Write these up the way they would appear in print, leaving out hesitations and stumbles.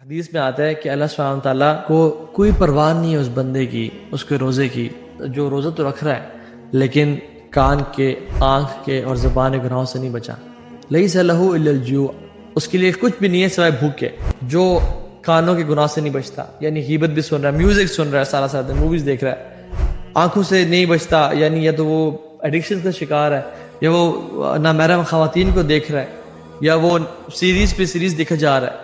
حدیث میں آتا ہے کہ اللہ سبحانہ تعالیٰ کو کوئی پرواہ نہیں ہے اس بندے کی، اس کے روزے کی، جو روزہ تو رکھ رہا ہے لیکن کان کے، آنکھ کے اور زبان کے گناہوں سے نہیں بچا۔ لیس لہ الا الجوع، اس کے لیے کچھ بھی نہیں ہے سوائے بھوک کے۔ جو کانوں کے گناہ سے نہیں بچتا، یعنی غیبت بھی سن رہا ہے، میوزک سن رہا ہے، سارا دن موویز دیکھ رہا ہے، آنکھوں سے نہیں بچتا، یعنی یا تو وہ ایڈکشن کا شکار ہے، یا وہ نامحرم خواتین کو دیکھ رہا ہے، یا وہ سیریز پہ سیریز دیکھا جا رہا ہے،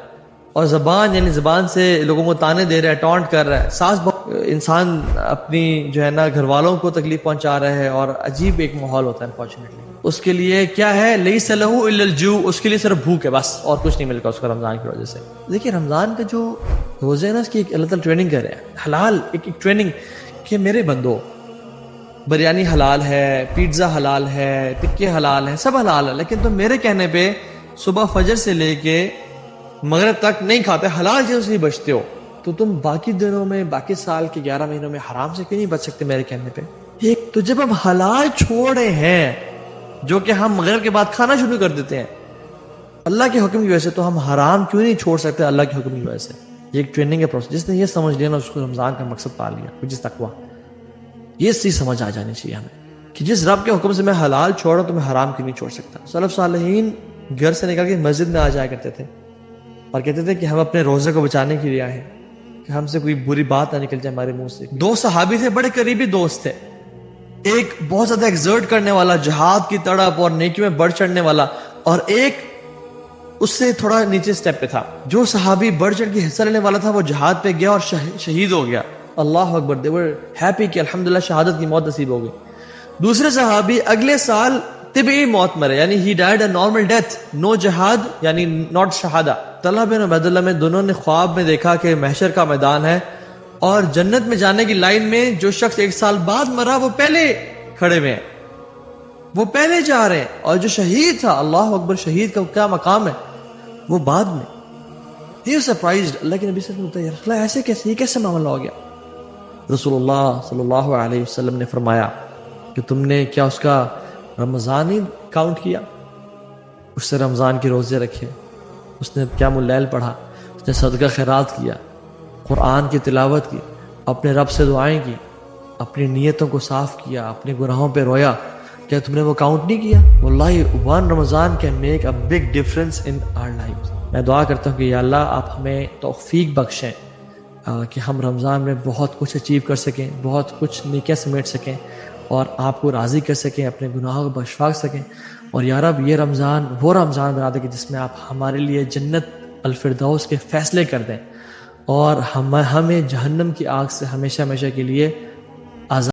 اور زبان یعنی زبان سے لوگوں کو تانے دے رہا ہے، ٹونٹ کر رہا ہے، انسان اپنی جو ہے نا گھر والوں کو تکلیف پہنچا رہا ہے، اور عجیب ایک ماحول ہوتا ہے انفارچونیٹلی۔ اس کے لیے کیا ہے؟ لیس لہ الا الجوع، اس کے لیے صرف بھوک ہے بس، اور کچھ نہیں ملتا اس کو رمضان کی وجہ سے۔ دیکھیے رمضان کا جو روزے ہیں نا، اس کی ایک اللہ تعالیٰ ٹریننگ کر رہے ہیں، حلال ایک ٹریننگ، کہ میرے بندو بریانی حلال ہے، پیزا حلال ہے، ٹکے حلال ہیں، سب حلال ہے، لیکن تم میرے کہنے پہ صبح فجر سے لے کے مغرب تک نہیں کھاتے، حلال چیزوں سے ہی بچتے ہو، تو تم باقی دنوں میں، باقی سال کے 11 مہینوں میں حرام سے کیوں نہیں بچ سکتے میرے کہنے پہ؟ ایک تو جب ہم حلال چھوڑے ہیں، جو کہ ہم مغرب کے بعد کھانا شروع کر دیتے ہیں اللہ کے حکم کی وجہ سے، تو ہم حرام کیوں نہیں چھوڑ سکتے اللہ کے حکم کی وجہ سے؟ یہ ایک ٹریننگ ہے پروسیس۔ جس نے یہ سمجھ لیا نا، اس کو رمضان کا مقصد پا لیا، which is تقویٰ۔ یہ چیز سمجھ آ جانی چاہیے ہمیں کہ جس رب کے حکم سے میں حلال چھوڑا تو میں حرام کیوں نہیں چھوڑ سکتا۔ سلف صالحین گھر سے نکل کے مسجد میں آ جایا کرتے تھے اور کہتے تھے کہ ہم اپنے روزے کو بچانے کے لیے آئے ہیں، کہ ہم سے کوئی بری بات نہ نکل جائے ہمارے منہ سے۔ دو صحابی تھے، بڑے قریبی دوست تھے، ایک بہت زیادہ ایکزرٹ کرنے والا، جہاد کی تڑپ اور نیکی میں بڑھ چڑھنے والا، اور ایک اس سے تھوڑا نیچے سٹیپ پہ تھا۔ جو صحابی بڑھ چڑھ کے حصہ لینے والا تھا وہ جہاد پہ گیا اور شہید ہو گیا، اللہ اکبر، they were happy کہ الحمدللہ شہادت کی موت نصیب ہو گئی۔ دوسرے صحابی اگلے سال طبعی موت مرے، یعنی he died a normal death، no جہاد یعنی not شہادہ۔ طلحہ بن عبید اللہ میں دونوں نے خواب میں دیکھا کہ محشر کا میدان ہے، اور جنت میں جانے کی لائن میں جو شخص 1 سال بعد مرا وہ پہلے کھڑے ہوئے ہیں، وہ پہلے جا رہے ہیں، اور جو شہید تھا، اللہ اکبر، شہید کا کیا مقام ہے، وہ بعد میں۔ He was surprised، اللہ کے نبی صلی اللہ علیہ وسلم ایسے کیسے، یہ کیسے معاملہ ہو گیا؟ رسول اللہ صلی اللہ علیہ وسلم نے فرمایا کہ تم نے کیا اس کا رمضان ہی کاؤنٹ کیا؟ اس سے رمضان کے روزے رکھے، اس نے قیام اللیل پڑھا، اس نے صدقہ خیرات کیا، قرآن کی تلاوت کی، اپنے رب سے دعائیں کی، اپنی نیتوں کو صاف کیا، اپنے گناہوں پہ رویا، کیا تم نے وہ کاؤنٹ نہیں کیا؟ واللہ one Ramzan can make a big difference in our lives۔ میں دعا کرتا ہوں کہ یا اللہ آپ ہمیں توفیق بخشیں کہ ہم رمضان میں بہت کچھ اچیو کر سکیں، بہت کچھ نیکیاں سمیٹ سکیں، اور آپ کو راضی کر سکیں، اپنے گناہوں کو بخشوا سکیں، اور یا رب یہ رمضان وہ رمضان بنا دیں کہ جس میں آپ ہمارے لیے جنت الفردوس کے فیصلے کر دیں، اور ہمیں جہنم کی آگ سے ہمیشہ ہمیشہ کے لیے